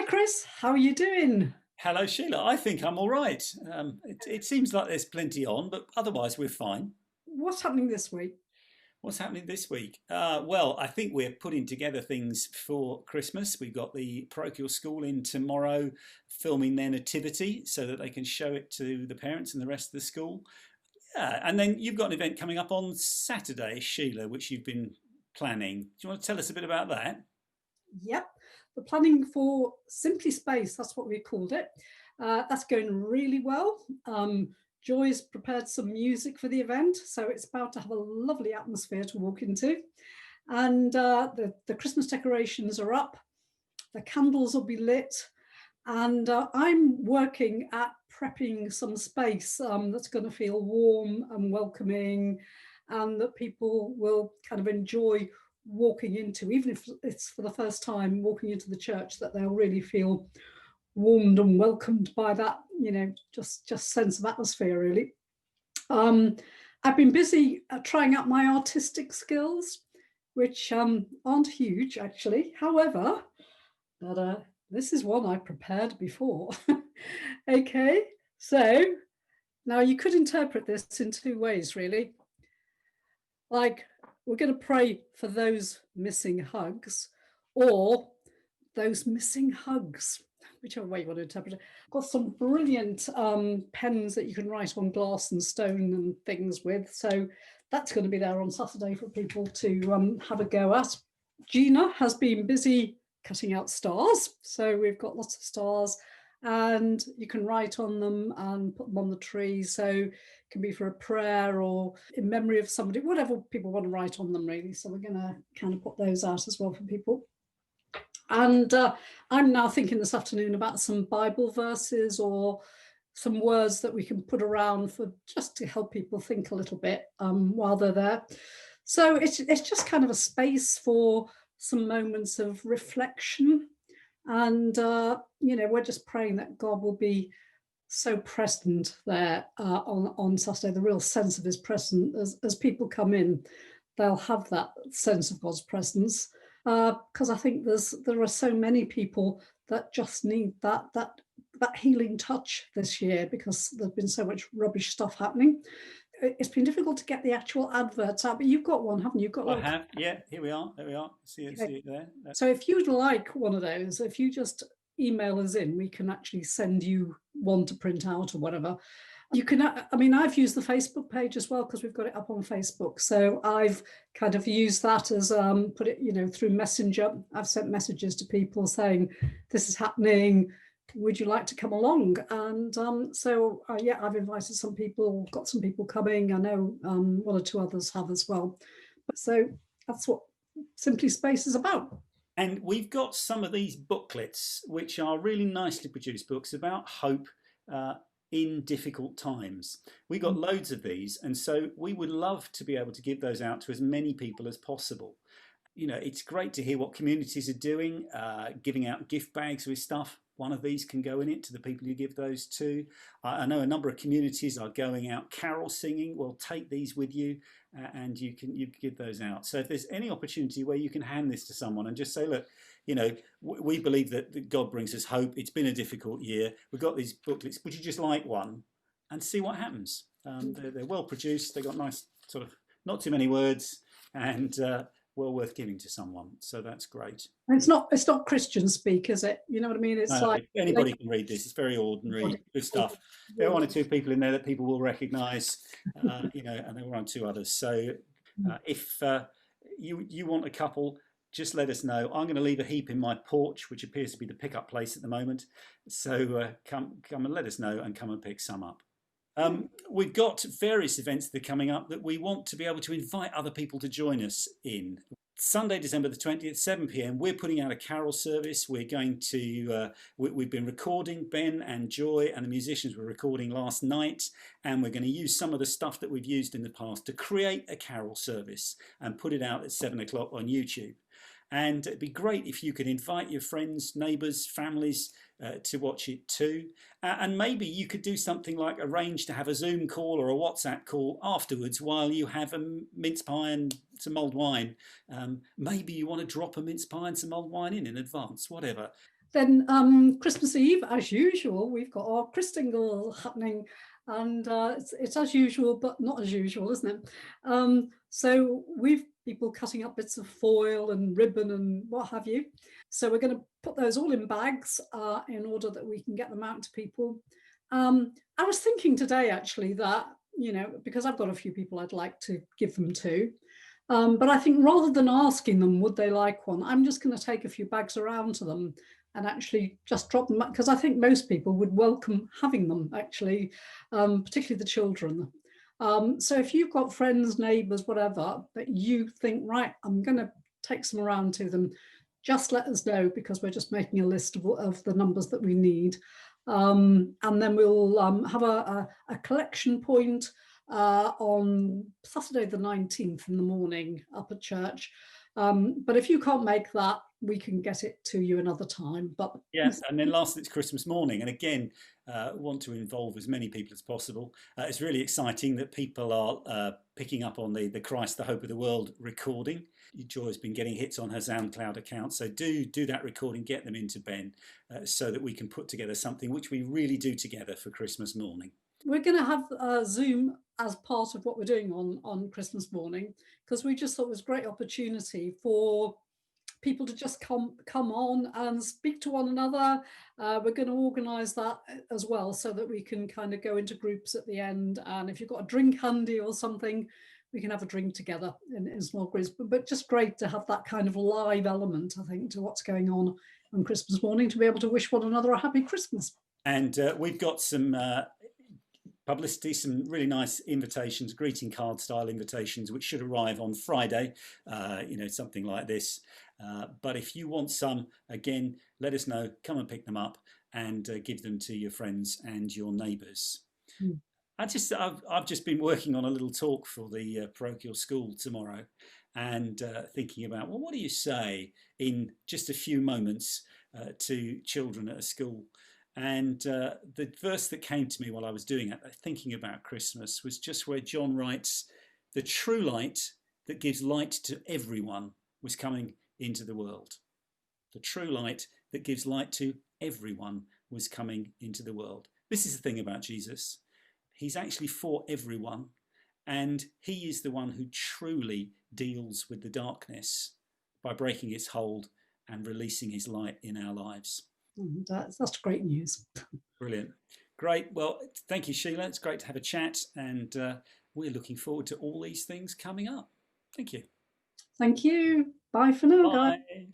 Hi Chris, how are you doing? Hello, Sheila. I think I'm all right. It seems like there's plenty on, but otherwise we're fine. What's happening this week? What's happening this week? Well, I think we're putting together things for Christmas. We've got the parochial school in tomorrow filming their nativity so that they can show it to the parents and the rest of the school. Yeah, and then you've got an event coming up on Saturday, Sheila, which you've been planning. Do you want to tell us a bit about that? Yep, the planning for Simply Space, that's what we called it. That's going really well. Joy's prepared some music for the event, so it's about to have a lovely atmosphere to walk into. And the Christmas decorations are up, the candles will be lit, and I'm working at prepping some space that's going to feel warm and welcoming, and that people will kind of enjoy walking into, even if it's for the first time walking into the church, that they'll really feel warmed and welcomed by that, just sense of atmosphere, really. Um, I've been busy trying out my artistic skills, which aren't huge actually. However, but this is one I prepared before. Okay, so now you could interpret this in two ways, really. Like, we're going to pray for those missing hugs, or those missing hugs, whichever way you want to interpret it. I've got some brilliant pens that you can write on glass and stone and things with. So that's going to be there on Saturday for people to have a go at. Gina has been busy cutting out stars. So we've got lots of stars and you can write on them and put them on the tree. So it can be for a prayer or in memory of somebody, whatever people want to write on them, really. So we're going to kind of put those out as well for people. And I'm now thinking this afternoon about some Bible verses or some words that we can put around for just to help people think a little bit while they're there. So it's just kind of a space for some moments of reflection. And, we're just praying that God will be so present there on Saturday, the real sense of his presence. As people come in, they'll have that sense of God's presence. Because I think there are so many people that just need that healing touch this year because there's been so much rubbish stuff happening. It's been difficult to get the actual adverts out, but you've got one, haven't you? You've got I little. have. Yeah, here we are. There we are. See it there. So if you'd like one of those, if you just email us in, we can actually send you one to print out or whatever. You can, I mean, I've used the Facebook page as well because we've got it up on Facebook. So I've kind of used that as put it, through Messenger. I've sent messages to people saying, this is happening. Would you like to come along? And yeah, I've invited some people, got some people coming. I know one or two others have as well. So that's what Simply Space is about. And we've got some of these booklets, which are really nicely produced books about hope uh, in difficult times. We got loads of these, and so we would love to be able to give those out to as many people as possible. It's great to hear what communities are doing, giving out gift bags with stuff. One of these can go in it to the people you give those to. I know a number of communities are going out carol singing. Well, take these with you and you give those out. So if there's any opportunity where you can hand this to someone and just say, look, we believe that God brings us hope. It's been a difficult year. We've got these booklets. Would you just like one? And see what happens. They're well produced. They've got nice sort of, not too many words, and well worth giving to someone. So that's great. And it's not Christian speak, is it? You know what I mean? It's No, like anybody can read this. It's very ordinary, good stuff. There are one or two people in there that people will recognise, and there were one or two others. So if you want a couple, just let us know. I'm going to leave a heap in my porch, which appears to be the pickup place at the moment. So come and let us know and come and pick some up. We've got various events that are coming up that we want to be able to invite other people to join us in. Sunday, December the 20th, 7 p.m. We're putting out a carol service. We're going to, we've been recording, Ben and Joy and the musicians were recording last night, and we're going to use some of the stuff that we've used in the past to create a carol service and put it out at 7 o'clock on YouTube. And it'd be great if you could invite your friends, neighbours, families to watch it too. And maybe you could do something like arrange to have a Zoom call or a WhatsApp call afterwards while you have a mince pie and some mulled wine. Maybe you want to drop a mince pie and some mulled wine in advance, whatever. Then Christmas Eve, as usual, we've got our Christingle happening, and it's as usual, but not as usual, isn't it? So we've people cutting up bits of foil and ribbon and what have you. So we're going to put those all in bags in order that we can get them out to people. I was thinking today, actually, that, because I've got a few people I'd like to give them to, but I think rather than asking them, would they like one, I'm just going to take a few bags around to them and actually just drop them, because I think most people would welcome having them, actually, particularly the children. So if you've got friends, neighbours, whatever, that you think, right, I'm going to take some around to them, just let us know, because we're just making a list of the numbers that we need. And then we'll have a collection point on Saturday the 19th in the morning up at church. But if you can't make that, we can get it to you another time. But yes, and then last it's Christmas morning, and again, want to involve as many people as possible. It's really exciting that people are picking up on the Christ, the Hope of the World recording. Joy has been getting hits on her SoundCloud account, so do that recording, get them into Ben, so that we can put together something which we really do together for Christmas morning. We're going to have Zoom as part of what we're doing on Christmas morning, because we just thought it was a great opportunity for people to just come on and speak to one another. We're going to organise that as well, so that we can kind of go into groups at the end, and if you've got a drink handy or something, we can have a drink together in small groups. But just great to have that kind of live element, I think, to what's going on Christmas morning, to be able to wish one another a happy Christmas. And we've got some publicity, some really nice invitations, greeting card style invitations, which should arrive on Friday, something like this. But if you want some, again, let us know, come and pick them up and give them to your friends and your neighbours. I've just been working on a little talk for the parochial school tomorrow, and thinking about, well, what do you say in just a few moments to children at a school? And the verse that came to me while I was doing it, thinking about Christmas, was just where John writes, "The true light that gives light to everyone was coming into the world." The true light that gives light to everyone was coming into the world. This is the thing about Jesus. He's actually for everyone, and he is the one who truly deals with the darkness by breaking its hold and releasing his light in our lives. That's great news. Brilliant. Great. Well, thank you, Shiela. It's great to have a chat, and we're looking forward to all these things coming up. Thank you. Thank you. Bye for now, guys. Bye.